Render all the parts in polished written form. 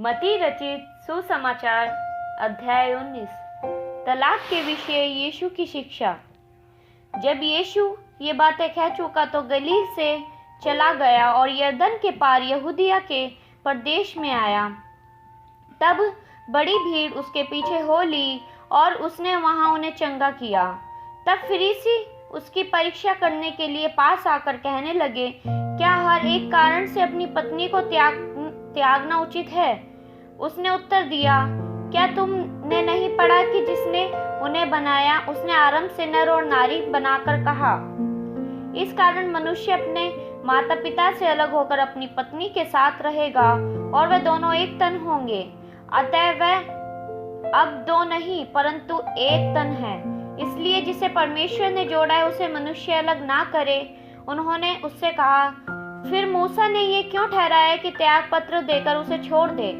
मती रचित सुसमाचार अध्याय 19। तलाक के विषय यीशु की शिक्षा। जब यीशु ये बातें कह चुका तो गलील से चला गया और यरदन के पार यहूदिया के प्रदेश में आया। तब बड़ी भीड़ उसके पीछे हो ली और उसने वहां उन्हें चंगा किया। तब फरीसी उसकी परीक्षा करने के लिए पास आकर कहने लगे, क्या हर एक कारण से अपनी पत्नी को त्यागना उचित है? उसने उत्तर दिया, क्या तुमने नहीं पढ़ा कि जिसने उन्हें बनाया उसने आरंभ से नर और नारी बनाकर कहा। इस कारण मनुष्य अपने माता पिता से अलग होकर अपनी पत्नी के साथ रहेगा और वे दोनों एक तन होंगे। अतः वह अब दो नहीं परंतु एक तन है। इसलिए जिसे परमेश्वर ने जोड़ा है उसे मनुष्य अलग ना करे। उन्होंने उससे कहा, फिर मूसा ने ये क्यों ठहराया कि त्याग पत्र देकर उसे छोड़ दे?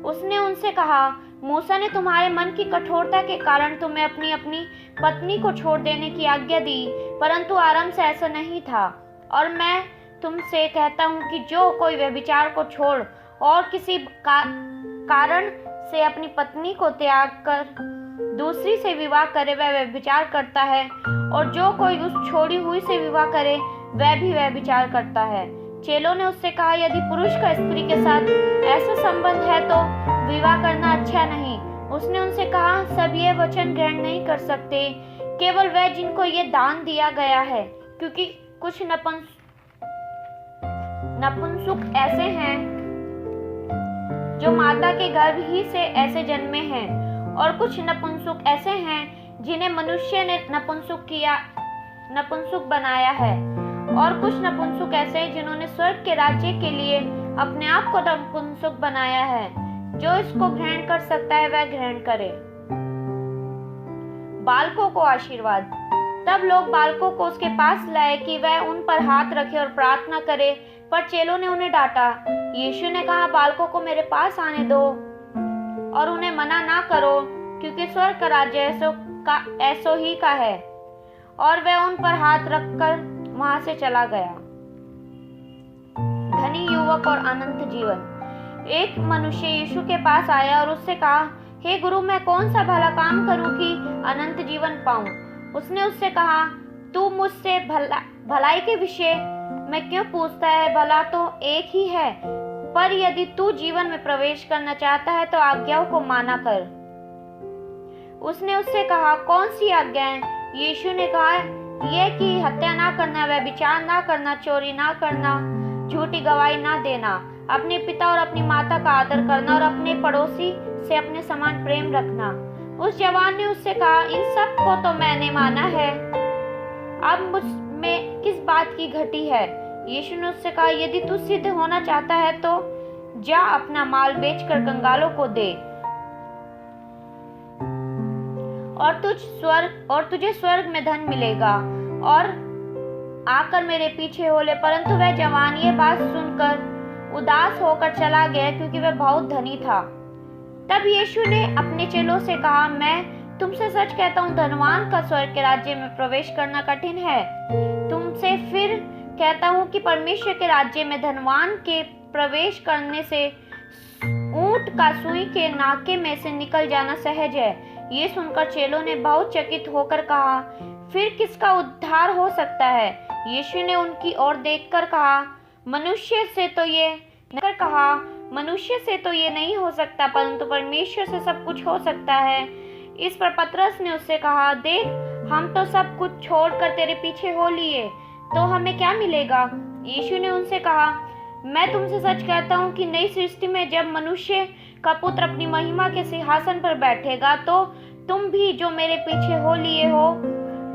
उसने उनसे कहा, मूसा ने तुम्हारे मन की कठोरता के कारण तुम्हें अपनी अपनी पत्नी को छोड़ देने की आज्ञा दी, परंतु आरंभ से ऐसा नहीं था। और मैं तुमसे कहता हूँ कि जो कोई व्यभिचार को छोड़ और किसी कारण से अपनी पत्नी को त्याग कर दूसरी से विवाह करे वह व्यभिचार करता है, और जो कोई उस छोड़ी हुई से विवाह करे वह भी व्यभिचार करता है। चेलों ने उससे कहा, यदि पुरुष का स्त्री के साथ ऐसा संबंध है तो विवाह करना अच्छा नहीं। उसने उनसे कहा, सब ये वचन ग्रहण नहीं कर सकते, केवल वह जिनको ये दान दिया गया है, क्योंकि कुछ नपुंसक ऐसे हैं जो माता के गर्भ ही से ऐसे जन्मे हैं, और कुछ नपुंसक ऐसे हैं जिन्हें मनुष्य ने नपुंसक बनाया है, और कुछ नपुंसक ऐसे हैं जिन्होंने स्वर्ग के राज्य के लिए अपने आप को नपुंसक बनाया है। जो इसको ग्रहण कर सकता है वह ग्रहण करे। बालकों को आशीर्वाद। तब लोग बालकों को उसके पास लाए कि वह उन पर हाथ रखे और प्रार्थना करे, पर चेलों ने उन्हें डांटा। यीशु ने कहा, बालकों को मेरे पास आने दो और उन्हें मना ना करो, क्योंकि स्वर्ग का राज्य ऐसो ही का है। और वह उन पर हाथ रखकर वहां से चला गया। धनी युवक और अनंत जीवन। एक मनुष्य यीशु के पास आया और उससे कहा, हे गुरु, मैं कौन सा भला काम करूं कि अनंत जीवन पाऊं? उसने उससे कहा, तू मुझसे भलाई के विषय में क्यों पूछता है? भला तो एक ही है, पर यदि तू जीवन में प्रवेश करना चाहता है तो आज्ञाओं को माना कर। उसने उससे कहा, कौन सी आज्ञाएं? यीशु ने कहा, यह कि हत्या ना करना, व्यभिचार ना करना, चोरी ना करना, झूठी गवाही ना देना, अपने पिता और अपनी माता का आदर करना और अपने पड़ोसी से अपने समान प्रेम रखना। उस जवान ने उससे कहा, इन सब को तो मैंने माना है, अब मुझ में किस बात की घटी है? यीशु ने उससे कहा, यदि तू सिद्ध होना चाहता है तो जा अपना माल बेचकर कंगालों को दे और तुझे स्वर्ग में धन मिलेगा, और आकर मेरे पीछे हो ले। परंतु वह जवान ये बात सुनकर उदास होकर चला गया, क्योंकि वह बहुत धनी था। तब यीशु ने अपने चेलों से कहा, मैं तुमसे सच कहता हूँ, धनवान का स्वर्ग के राज्य में प्रवेश करना कठिन है। तुमसे फिर कहता हूँ कि परमेश्वर के राज्य में धनवान के प्रवेश करने से ऊंट का सुई के नाके में से निकल जाना सहज है। ये सुनकर चेलों ने बहुत चकित होकर कहा, फिर किसका उद्धार हो सकता है? यीशु ने उनकी ओर देखकर कहा, मनुष्य से तो ये नहीं हो सकता, परंतु परमेश्वर से सब कुछ हो सकता है। इस पर पतरस ने उससे कहा, देख, हम तो सब कुछ छोड़कर तेरे पीछे हो लिए, तो हमें क्या मिलेगा? यीशु ने उनसे कहा, मैं तुमसे सच कहता हूँ कि नई सृष्टि में जब मनुष्य का पुत्र अपनी महिमा के सिंहासन पर बैठेगा, तो तुम भी जो मेरे पीछे हो लिए हो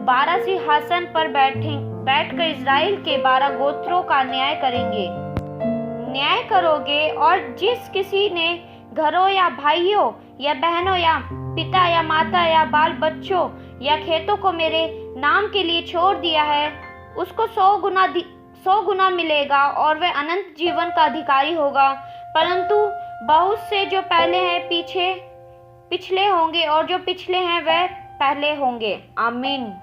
12 सिंहासन पर बैठकर इज़राइल के 12 गोत्रों का न्याय करोगे। और जिस किसी ने घरों या भाइयों या बहनों या पिता या माता या बाल बच्चों या खेतों को मेरे नाम के लिए छोड़ दिया है, उसको 100 गुना मिलेगा और वह अनंत जीवन का अधिकारी होगा। परंतु बहुत से जो पहले हैं पिछले होंगे, और जो पिछले हैं वह पहले होंगे। आमीन।